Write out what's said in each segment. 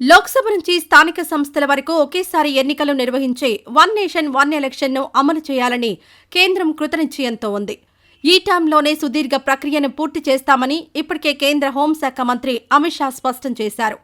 లోక్సభ నుంచి స్థానిక సంస్థల వరకు ఒకేసారి ఎన్నికలు నిర్వహించే వన్ నేషన్ వన్ ఎలక్షన్ను అమలు చేయాలని కేంద్రం కృతనిశ్చయంతో ఉంది. ఈ టర్మ్లోనే సుదీర్ఘ ప్రక్రియను పూర్తి చేస్తామని ఇప్పటికే కేంద్ర హోంశాఖ మంత్రి అమిత్ షా స్పష్టం చేశారు.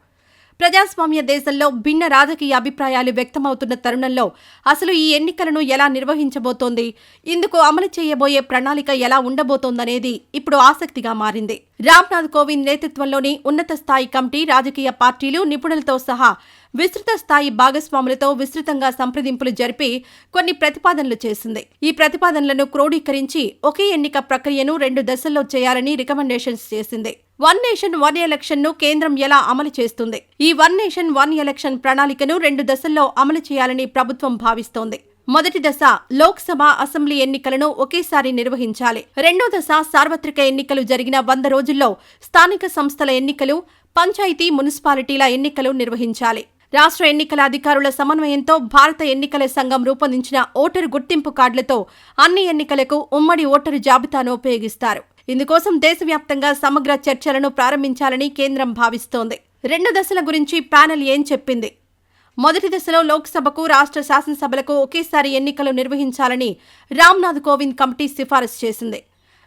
ప్రజాస్వామ్య దేశంలో భిన్న రాజకీయ అభిప్రాయాలు వ్యక్తమవుతున్న తరుణంలో అసలు ఈ ఎన్నికలను ఎలా నిర్వహించబోతోంది, ఇందుకు అమలు చేయబోయే ప్రణాళిక ఎలా ఉండబోతోందనేది ఇప్పుడు ఆసక్తిగా మారింది. రామ్నాథ్ కోవింద్ నేతృత్వంలోని ఉన్నత స్థాయి కమిటీ రాజకీయ పార్టీలు, నిపుణులతో సహా విస్తృత స్థాయి భాగస్వాములతో విస్తృతంగా సంప్రదింపులు జరిపి కొన్ని ప్రతిపాదనలు చేసింది. ఈ ప్రతిపాదనలను క్రోడీకరించి ఒకే ఎన్నిక ప్రక్రియను 2 దశల్లో చేయాలని రికమెండేషన్స్ చేసింది. వన్ నేషన్ వన్ ఎలక్షన్ ను కేంద్రం ఎలా అమలు చేస్తుంది? ఈ వన్ నేషన్ వన్ ఎలక్షన్ ప్రణాళికను 2 దశల్లో అమలు చేయాలని ప్రభుత్వం భావిస్తోంది. మొదటి దశ లోక్సభ, అసెంబ్లీ ఎన్నికలను ఒకేసారి నిర్వహించాలి. రెండో దశ సార్వత్రిక ఎన్నికలు జరిగిన 100 రోజుల్లో స్థానిక సంస్థల ఎన్నికలు, పంచాయతీ, మున్సిపాలిటీల ఎన్నికలు నిర్వహించాలి. రాష్ట్ర ఎన్నికల అధికారుల సమన్వయంతో భారత ఎన్నికల సంఘం రూపొందించిన ఓటరు గుర్తింపు కార్డులతో అన్ని ఎన్నికలకు ఉమ్మడి ఓటరు జాబితాను ఉపయోగిస్తారు. ఇందుకోసం దేశవ్యాప్తంగా సమగ్ర చర్చలను ప్రారంభించాలని కేంద్రం భావిస్తోంది. 2 దశల గురించి ప్యానెల్ ఏం చెప్పింది? మొదటి దశలో లోక్సభకు, రాష్ట్ర శాసనసభలకు ఒకేసారి ఎన్నికలు నిర్వహించాలని రామ్నాథ్ కోవింద్ కమిటీ సిఫారసు చేసింది.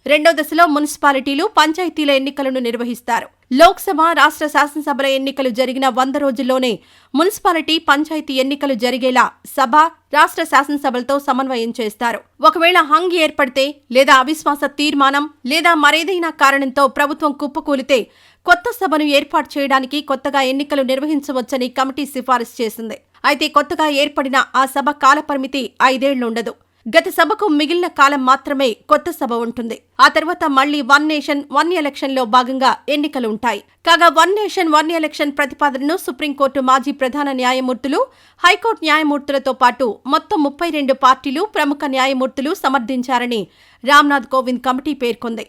రెండో దశలో మున్సిపాలిటీలు, పంచాయతీల ఎన్నికలను నిర్వహిస్తారు. లోక్సభ, రాష్ట్ర శాసనసభల ఎన్నికలు జరిగిన 100 రోజుల్లోనే మున్సిపాలిటీ, పంచాయతీ ఎన్నికలు జరిగేలా సభ, రాష్ట్ర శాసనసభలతో సమన్వయం చేస్తారు. ఒకవేళ హంగ్ ఏర్పడితే లేదా అవిశ్వాస తీర్మానం లేదా మరేదైనా కారణంతో ప్రభుత్వం కుప్పకూలితే కొత్త సభను ఏర్పాటు చేయడానికి కొత్తగా ఎన్నికలు నిర్వహించవచ్చని కమిటీ సిఫారసు చేసింది. అయితే కొత్తగా ఏర్పడిన ఆ సభ కాలపరిమితి 5 ఏళ్లు ఉండదు. గత సభకు మిగిలిన కాలం మాత్రమే కొత్త సభ ఉంటుంది. ఆ తర్వాత మళ్లీ వన్ నేషన్ వన్ ఎలక్షన్లో భాగంగా ఎన్నికలు ఉంటాయి. కాగా వన్ నేషన్ వన్ ఎలక్షన్ ప్రతిపాదనను సుప్రీంకోర్టు మాజీ ప్రధాన న్యాయమూర్తులు, హైకోర్టు న్యాయమూర్తులతో పాటు మొత్తం 32 పార్టీలు, ప్రముఖ న్యాయమూర్తులు సమర్థించారని రామ్నాథ్ కోవింద్ కమిటీ పేర్కొంది.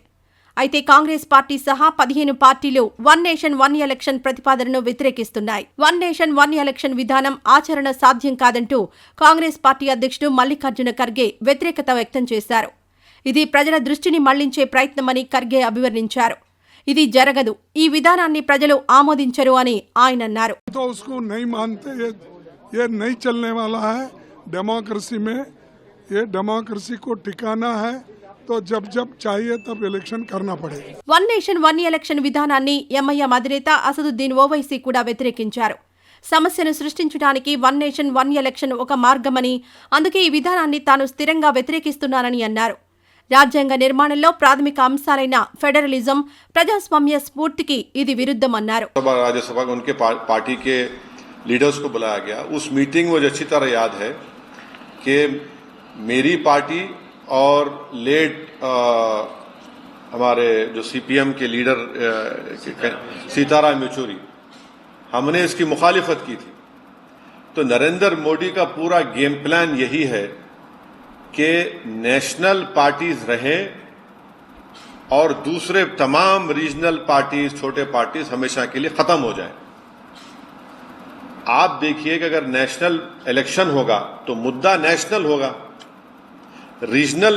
అయితే కాంగ్రెస్ పార్టీ సహా 15 పార్టీలు వన్ నేషన్ వన్ ఎలక్షన్ ప్రతిపాదనను వ్యతిరేకిస్తున్నాయి. వన్ నేషన్ వన్ ఎలక్షన్ విధానం ఆచరణ సాధ్యం కాదంటూ కాంగ్రెస్ పార్టీ అధ్యక్షుడు మల్లికార్జున ఖర్గే వ్యతిరేకత వ్యక్తం చేశారు. ఇది ప్రజల దృష్టిని మళ్లించే ప్రయత్నమని ఖర్గే అభివర్ణించారు. ఇది జరగదు, ఈ విధానాన్ని ప్రజలు ఆమోదించరు అని ఆయన అన్నారు. तो जब चाहिए तब इलेक्शन करना पड़ेगा. వన్ నేషన్ వన్ ఎలక్షన్ విధానాన్ని ఎంఐఎం అధినేత అసదుద్దీన్ ఓవైసీ కూడా వ్యతిరేకించారు. సమస్యను సృష్టించడానికి వన్ నేషన్ వన్ ఎలక్షన్ ఒక మార్గమని, అందుకే ఈ విధానాన్ని తాను స్థిరంగా వ్యతిరేకిస్తున్నానని అన్నారు. రాజ్యాంగ నిర్మాణంలో ప్రాథమిక అంశాలైన ఫెడరలిజం, ప్రజాస్వామ్య స్ఫూర్తికి ఇది విరుద్ధమన్నారు. राज्यसभा में उनके पार्टी के लीडर्स को बुलाया गया. उस मीटिंग में मुझे अच्छी तरह याद है कि मेरी पार्टी और लेट हमारे जो सीपीएम के लीडर सीताराम येचुरी, हमने इसकी मुखालिफत की थी. तो नरेंद्र मोदी का पूरा गेम प्लान यही है कि नेशनल पार्टीज रहें और दूसरे तमाम रीजनल पार्टीज, छोटे पार्टीज हमेशा के लिए खत्म हो जाएं. आप देखिए कि अगर नेशनल इलेक्शन होगा तो मुद्दा नेशनल होगा, रीजनल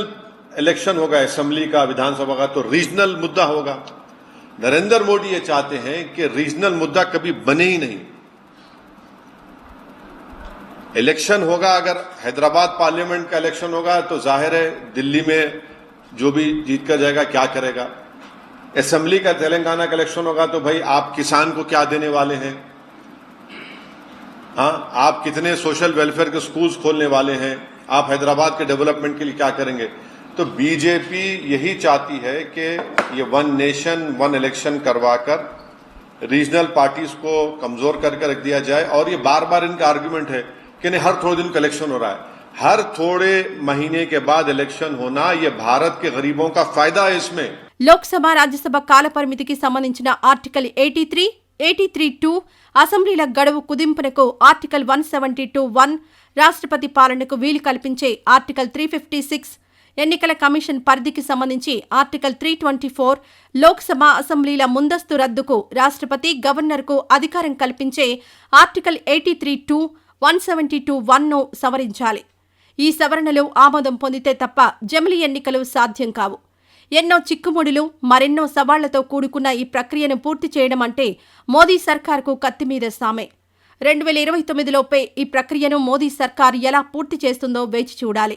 इलेक्शन होगा असेंबली का, विधानसभा का, तो रीजनल मुद्दा होगा. नरेंद्र मोदी ये चाहते हैं कि रीजनल मुद्दा कभी बने ही नहीं. इलेक्शन होगा, अगर हैदराबाद पार्लियामेंट का इलेक्शन होगा तो जाहिर है दिल्ली में जो भी जीत कर जाएगा क्या करेगा. असेंबली का तेलंगाना का इलेक्शन होगा तो भाई आप किसान को क्या देने वाले हैं, हाँ, आप कितने सोशल वेलफेयर के स्कूल्स खोलने वाले हैं, आप हैदराबाद के डेवलपमेंट के लिए क्या करेंगे. तो बीजेपी यही चाहती है कि ये वन नेशन वन इलेक्शन करवाकर रीजनल पार्टीज को कमजोर करके रख दिया जाए. और ये बार बार इनका आर्ग्यूमेंट है कि नहीं हर थोड़े दिन का इलेक्शन हो रहा है. हर थोड़े महीने के बाद इलेक्शन होना ये भारत के गरीबों का फायदा है. इसमें లోక్సభ, రాజ్యసభ కాల పరిమితికి సంబంధించిన ఆర్టికల్ 83, 83(2), అసెంబ్లీల గడువు కుదింపునకు ఆర్టికల్ 172(1), రాష్ట్రపతి పాలనకు వీలు కల్పించే ఆర్టికల్ 356, ఎన్నికల కమిషన్ పరిధికి సంబంధించి ఆర్టికల్ 324, లోక్సభ, అసెంబ్లీల ముందస్తు రద్దుకు రాష్ట్రపతి, గవర్నర్కు అధికారం కల్పించే ఆర్టికల్ 83(2), 172(1)ను సవరించాలి. ఈ సవరణలు ఆమోదం పొందితే తప్ప జమిలీ ఎన్నికలు సాధ్యం కావు. ఎన్నో చిక్కుముడులు, మరెన్నో సవాళ్లతో కూడుకున్న ఈ ప్రక్రియను పూర్తి చేయడం అంటే మోదీ సర్కార్కు కత్తిమీద సామే. 2029లోపే ఈ ప్రక్రియను మోదీ సర్కార్ ఎలా పూర్తి చేస్తుందో వేచి చూడాలి.